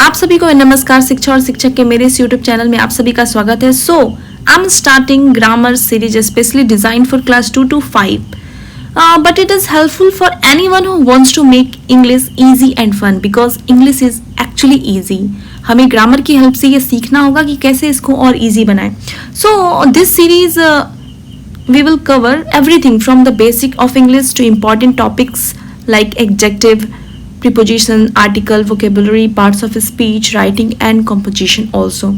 आप सभी को नमस्कार। शिक्षा और शिक्षक के मेरे इस यूट्यूब चैनल में आप सभी का स्वागत है। So I am starting grammar series specially design for class 2 to 5 but it is helpful for anyone who wants to make English easy and fun because English is actually easy. हमें grammar की help से ये सीखना होगा कि कैसे इसको और इजी बनाएं। So this series we will cover everything from the basic of English to important topics like adjective, preposition, article, vocabulary, parts of speech, writing and composition also.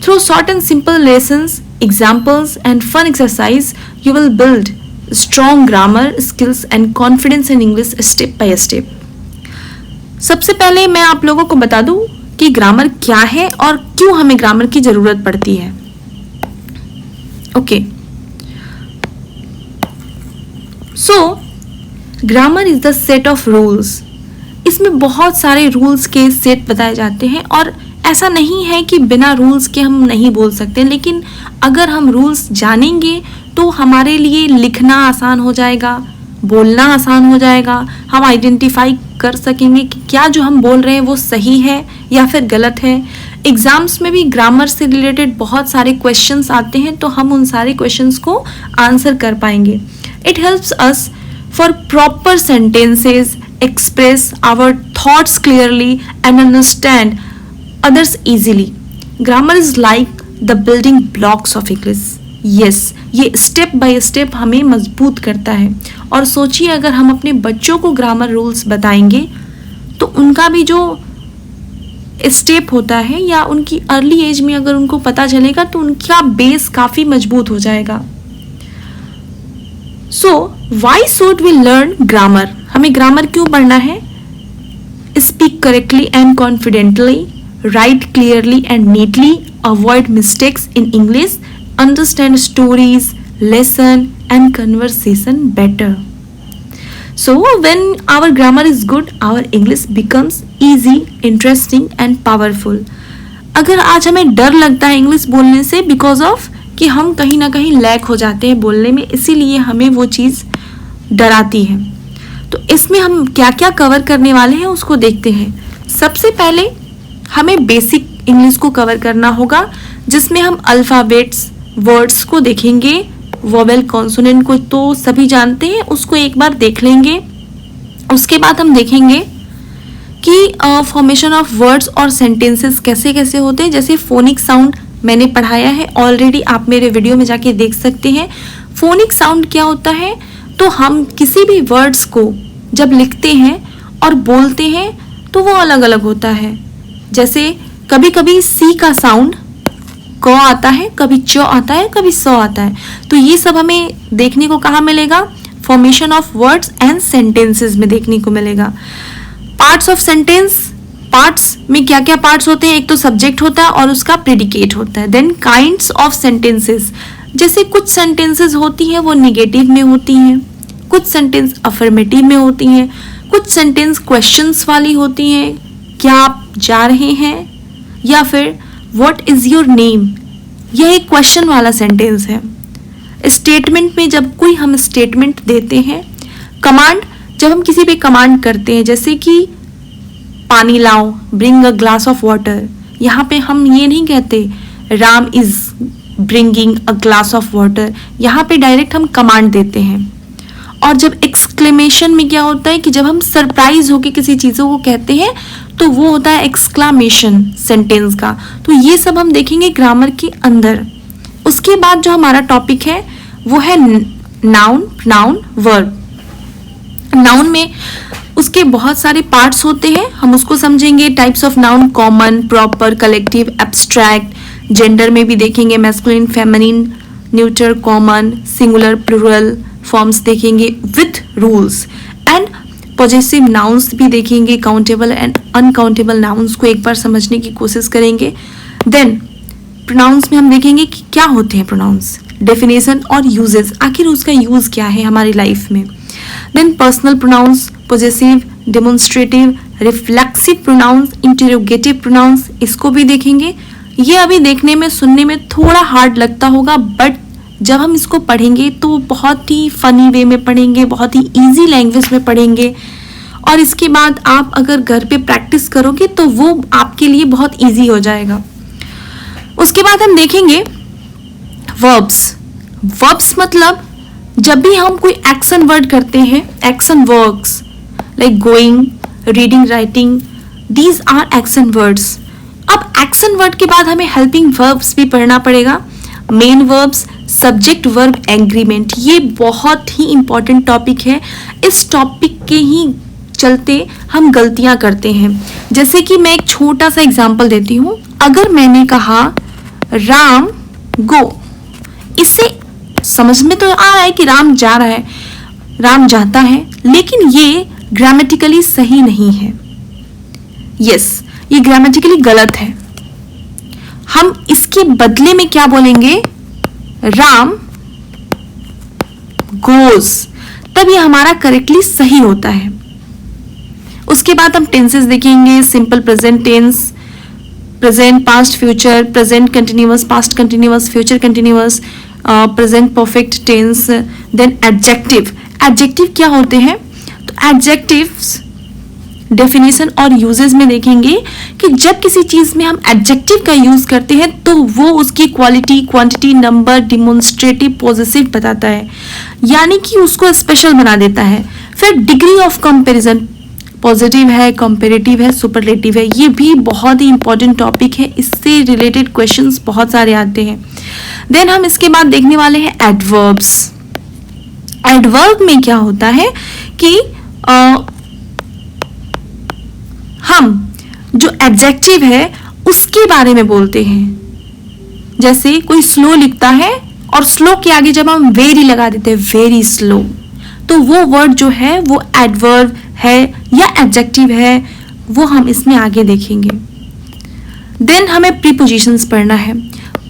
Through short and simple lessons, examples and fun exercise, you will build strong grammar skills and confidence in English step by step. सबसे पहले मैं आप लोगों को बता दूं कि grammar क्या है और क्यों हमें ग्रामर की जरूरत पड़ती है। Okay, so grammar is the set of rules. इसमें बहुत सारे रूल्स के सेट बताए जाते हैं और ऐसा नहीं है कि बिना रूल्स के हम नहीं बोल सकते, लेकिन अगर हम रूल्स जानेंगे तो हमारे लिए लिखना आसान हो जाएगा, बोलना आसान हो जाएगा। हम आइडेंटिफाई कर सकेंगे कि क्या जो हम बोल रहे हैं वो सही है या फिर गलत है। एग्जाम्स में भी ग्रामर से रिलेटेड बहुत सारे क्वेश्चंस आते हैं, तो हम उन सारे क्वेश्चंस को आंसर कर पाएंगे। It helps us for proper sentences, express our thoughts clearly and understand others easily. Grammar is like the building blocks of English. Yes, ये स्टेप बाय स्टेप हमें मजबूत करता है। और सोचिए अगर हम अपने बच्चों को ग्रामर रूल्स बताएंगे तो उनका भी जो स्टेप होता है या उनकी अर्ली एज में अगर उनको पता चलेगा तो उनका बेस काफ़ी मजबूत हो जाएगा। So, why should we learn grammar? हमें ग्रामर क्यों पढ़ना है? Speak correctly and confidently, write clearly and neatly, avoid mistakes in English, understand stories, lesson and conversation better. So, when our grammar is good, our English becomes easy, interesting and powerful. अगर आज हमें डर लगता है English बोलने से because of कि हम कहीं ना कहीं लैक हो जाते हैं बोलने में, इसीलिए हमें वो चीज़ डराती है। तो इसमें हम क्या क्या कवर करने वाले हैं उसको देखते हैं। सबसे पहले हमें बेसिक इंग्लिश को कवर करना होगा, जिसमें हम अल्फ़ाबेट्स, वर्ड्स को देखेंगे। वोवेल कॉन्सोनेंट को तो सभी जानते हैं, उसको एक बार देख लेंगे। उसके बाद हम देखेंगे कि फॉर्मेशन ऑफ वर्ड्स और सेंटेंसेस कैसे कैसे होते हैं। जैसे फोनिक साउंड मैंने पढ़ाया है ऑलरेडी, आप मेरे वीडियो में जाके देख सकते हैं। फोनिक साउंड क्या होता है, तो हम किसी भी वर्ड्स को जब लिखते हैं और बोलते हैं तो वो अलग अलग होता है। जैसे कभी कभी सी का साउंड क आता है, कभी च आता है, कभी स आता है। तो ये सब हमें देखने को कहाँ मिलेगा? Formation of words and sentences में देखने को मिलेगा। पार्ट्स ऑफ सेंटेंस, पार्ट्स में क्या क्या पार्ट्स होते हैं? एक तो सब्जेक्ट होता है और उसका प्रेडिकेट होता है। देन काइंड्स ऑफ सेंटेंसेस, जैसे कुछ सेंटेंसेस होती हैं वो निगेटिव में होती हैं, कुछ सेंटेंस अफर्मेटिव में होती हैं, कुछ सेंटेंस क्वेश्चंस वाली होती हैं, क्या आप जा रहे हैं, या फिर व्हाट इज योर नेम, यह एक क्वेश्चन वाला सेंटेंस है। स्टेटमेंट में जब कोई हम स्टेटमेंट देते हैं, कमांड जब हम किसी पे कमांड करते हैं, जैसे कि पानी लाओ, bring a glass of water, यहाँ पे हम ये नहीं कहते Ram is bringing a glass of water, यहाँ पे डायरेक्ट हम कमांड देते हैं। और जब एक्सक्लेमेशन में क्या होता है कि जब हम सरप्राइज होके किसी चीज़ों को कहते हैं तो वो होता है एक्सक्लामेशन सेंटेंस का। तो ये सब हम देखेंगे ग्रामर के अंदर। उसके बाद जो हमारा टॉपिक है वो है नाउन, प्रोनाउन, वर्ब। नाउन में उसके बहुत सारे पार्ट्स होते हैं, हम उसको समझेंगे। Types of noun, common, proper, collective, abstract. Gender में भी देखेंगे masculine, feminine, neuter, common, singular, plural forms देखेंगे with rules. And possessive nouns भी देखेंगे, काउंटेबल एंड अनकाउंटेबल नाउन्स को एक बार समझने की कोशिश करेंगे। देन प्रोनाउंस में हम देखेंगे कि क्या होते हैं प्रोनाउंस, डेफिनेशन और यूजेस, आखिर उसका यूज़ क्या है हमारी लाइफ में। Then personal pronouns, possessive, demonstrative, reflexive pronouns, interrogative pronouns, इसको भी देखेंगे। ये अभी देखने में, सुनने में थोड़ा हार्ड लगता होगा, बट जब हम इसको पढ़ेंगे तो बहुत ही फनी वे में पढ़ेंगे, बहुत ही इजी लैंग्वेज में पढ़ेंगे और इसके बाद आप अगर घर पे प्रैक्टिस करोगे तो वो आपके लिए बहुत इजी हो जाएगा। उसके बाद हम देखेंगे वर्ब्स। वर्ब्स मतलब जब भी हम कोई एक्शन वर्ड करते हैं, action verbs like going, reading, writing, these are action words. अब एक्शन वर्ड के बाद हमें हेल्पिंग वर्ब्स भी पढ़ना पड़ेगा। Main verbs, subject verb agreement, ये बहुत ही इंपॉर्टेंट टॉपिक है। इस टॉपिक के ही चलते हम गलतियां करते हैं। जैसे कि मैं एक छोटा सा एग्जांपल देती हूँ। अगर मैंने कहा राम गो, इससे समझ में तो आ रहा है कि राम जा रहा है, राम जाता है, लेकिन ये ग्रामेटिकली सही नहीं है। यस, ये ग्रामेटिकली गलत है। हम इसके बदले में क्या बोलेंगे, राम गोज, तब ये हमारा करेक्टली सही होता है। उसके बाद हम टेंसेस देखेंगे, simple present tense, present, past, future, present continuous, past continuous, future continuous, present perfect tense, then adjective. Adjective क्या होते हैं, तो एडजेक्टिव्स डेफिनेशन और यूजेस में देखेंगे कि जब किसी चीज में हम एडजेक्टिव का यूज करते हैं तो वो उसकी quality, quantity, number, demonstrative, positive बताता है, यानी कि उसको स्पेशल बना देता है। फिर डिग्री ऑफ कंपैरिजन, पॉजिटिव है, कंपैरेटिव है, सुपरलेटिव है, ये भी बहुत ही इंपॉर्टेंट टॉपिक है। इससे रिलेटेड क्वेश्चंस बहुत सारे आते हैं। देन हम इसके बाद देखने वाले हैं एडवर्ब्स। एडवर्ब में क्या होता है कि हम जो एडजेक्टिव है उसके बारे में बोलते हैं। जैसे कोई स्लो लिखता है और स्लो के आगे जब हम वेरी लगा देते हैं, वेरी स्लो, तो वो वर्ड जो है वो एडवर्ब है या एडजेक्टिव है, वो हम इसमें आगे देखेंगे। देन हमें प्रीपोजिशंस पढ़ना है।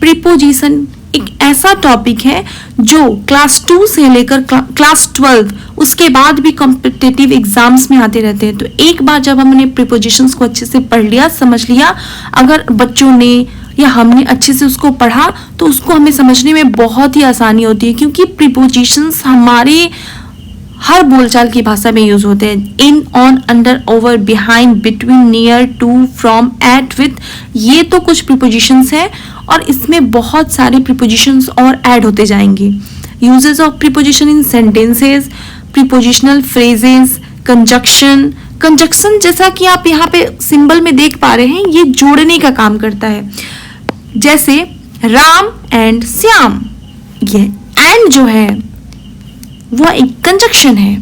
प्रीपोजिशन एक ऐसा टॉपिक है जो क्लास 2 से लेकर क्लास 12 उसके बाद भी कॉम्पिटिटिव एग्जाम्स में आते रहते हैं। तो एक बार जब हमने प्रीपोजिशंस को अच्छे से पढ़ लिया, समझ लिया, अगर बच्चों ने या हमने अच्छे से उसको पढ़ा तो उसको हमें समझने में बहुत ही आसानी होती है, क्योंकि प्रीपोजिशंस हमारे हर बोलचाल की भाषा में यूज होते हैं। In, on, under, over, behind, between, near, to, from, at, with, ये तो कुछ प्रीपोजिशंस हैं और इसमें बहुत सारे प्रीपोजिशंस और ऐड होते जाएंगे। Uses of preposition in sentences, prepositional phrases, conjunction. Conjunction जैसा कि आप यहाँ पे सिंबल में देख पा रहे हैं, ये जोड़ने का काम करता है। जैसे राम एंड श्याम, ये एंड जो है वो एक कंजक्शन है,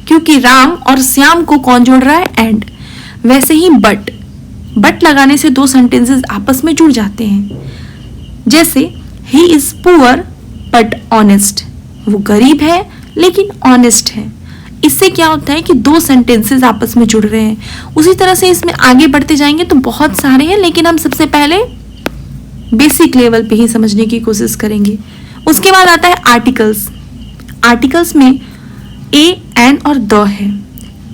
क्योंकि राम और श्याम को कौन जोड़ रहा है, एंड। वैसे ही बट लगाने से दो सेंटेंसेस आपस में जुड़ जाते हैं। जैसे he is poor but honest, वो गरीब है लेकिन ऑनेस्ट है। इससे क्या होता है कि दो सेंटेंसेस आपस में जुड़ रहे हैं। उसी तरह से इसमें आगे बढ़ते जाएंगे तो बहुत सारे हैं, लेकिन हम सबसे पहले बेसिक लेवल पे ही समझने की कोशिश करेंगे। उसके बाद आता है आर्टिकल्स। आर्टिकल्स में ए, एन और द है।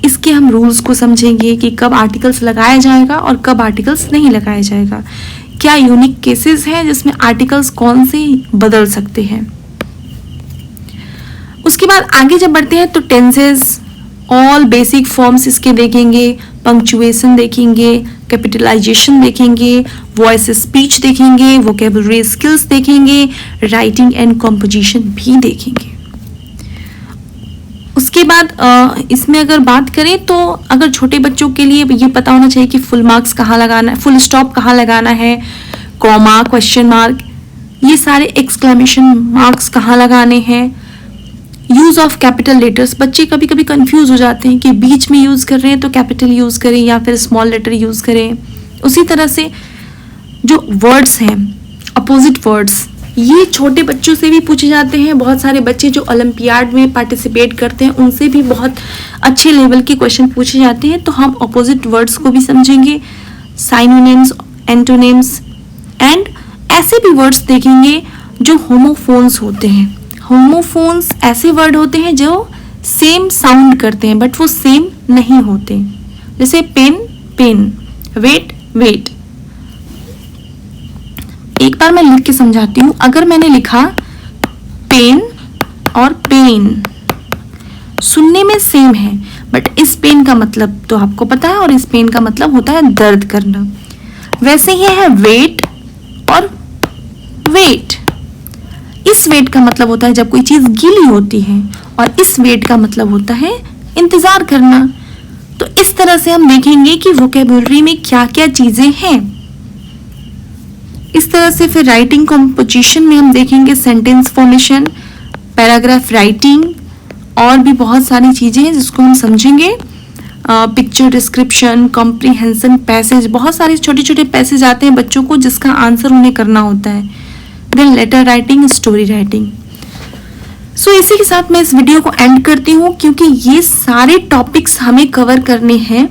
इसके हम रूल्स को समझेंगे कि कब आर्टिकल्स लगाया जाएगा और कब आर्टिकल्स नहीं लगाया जाएगा। क्या यूनिक केसेस हैं जिसमें आर्टिकल्स कौन से बदल सकते हैं। उसके बाद आगे जब बढ़ते हैं तो टेंसेस, ऑल बेसिक फॉर्म्स इसके देखेंगे, पंक्चुएशन देखेंगे, कैपिटलाइजेशन देखेंगे, वॉइस स्पीच देखेंगे, वोकेबुलरी स्किल्स देखेंगे, राइटिंग एंड कॉम्पोजिशन भी देखेंगे। उसके बाद इसमें अगर बात करें तो अगर छोटे बच्चों के लिए ये पता होना चाहिए कि फुल मार्क्स कहाँ लगाना है, फुल स्टॉप कहाँ लगाना है, कॉमा, क्वेश्चन मार्क, ये सारे एक्सक्लेमेशन मार्क्स कहाँ लगाने हैं। यूज ऑफ कैपिटल लेटर्स, बच्चे कभी कभी कंफ्यूज हो जाते हैं कि बीच में यूज कर रहे हैं तो कैपिटल यूज करें या फिर स्मॉल लेटर यूज करें। उसी तरह से जो वर्ड्स हैं, अपोजिट वर्ड्स, ये छोटे बच्चों से भी पूछे जाते हैं। बहुत सारे बच्चे जो ओलंपियाड में पार्टिसिपेट करते हैं उनसे भी बहुत अच्छे लेवल के क्वेश्चन पूछे जाते हैं। तो हम अपोजिट वर्ड्स को भी समझेंगे, साइनोनिम्स, एंटोनिम्स, एंड ऐसे भी वर्ड्स देखेंगे जो होमोफोन्स होते हैं। होमोफोन्स ऐसे वर्ड होते हैं जो सेम साउंड करते हैं बट वो सेम नहीं होते। जैसे पेन, पेन, वेट, वेट। एक बार मैं लिख के समझाती हूँ। अगर मैंने लिखा पेन और पेन, सुनने में सेम है बट इस पेन का मतलब तो आपको पता है, और इस पेन का मतलब होता है दर्द करना। वैसे ही है वेट और वेट। इस वेट का मतलब होता है जब कोई चीज गीली होती है, और इस वेट का मतलब होता है इंतजार करना। तो इस तरह से हम देखेंगे कि वोकैबुलरी में क्या क्या चीजें हैं। इस तरह से फिर राइटिंग कॉम्पोजिशन में हम देखेंगे सेंटेंस फॉर्मेशन, पैराग्राफ राइटिंग, और भी बहुत सारी चीजें हैं जिसको हम समझेंगे। पिक्चर डिस्क्रिप्शन, कॉम्प्रिहेंशन, पैसेज, बहुत सारे छोटे छोटे पैसेज आते हैं बच्चों को जिसका आंसर उन्हें करना होता है। Then letter writing, story writing. So इसी के साथ मैं इस वीडियो को एंड करती हूँ, क्योंकि ये सारे टॉपिक्स हमें कवर करने हैं,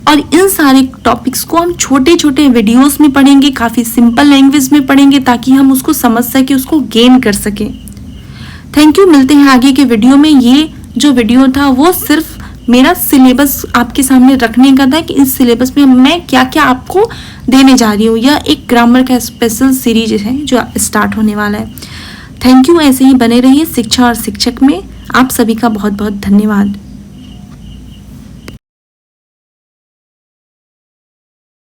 और इन सारे टॉपिक्स को हम छोटे छोटे वीडियोस में पढ़ेंगे, काफ़ी सिंपल लैंग्वेज में पढ़ेंगे, ताकि हम उसको समझ सके, उसको गेन कर सकें। Thank you. मिलते हैं आगे के वीडियो में। ये जो वीडियो था वो सिर्फ मेरा सिलेबस आपके सामने रखने का था कि इस सिलेबस में मैं क्या क्या आपको देने जा रही हूँ। यह एक ग्रामर का स्पेशल सीरीज है जो स्टार्ट होने वाला है। Thank you. ऐसे ही बने रहिए शिक्षा और शिक्षक में। आप सभी का बहुत बहुत धन्यवाद।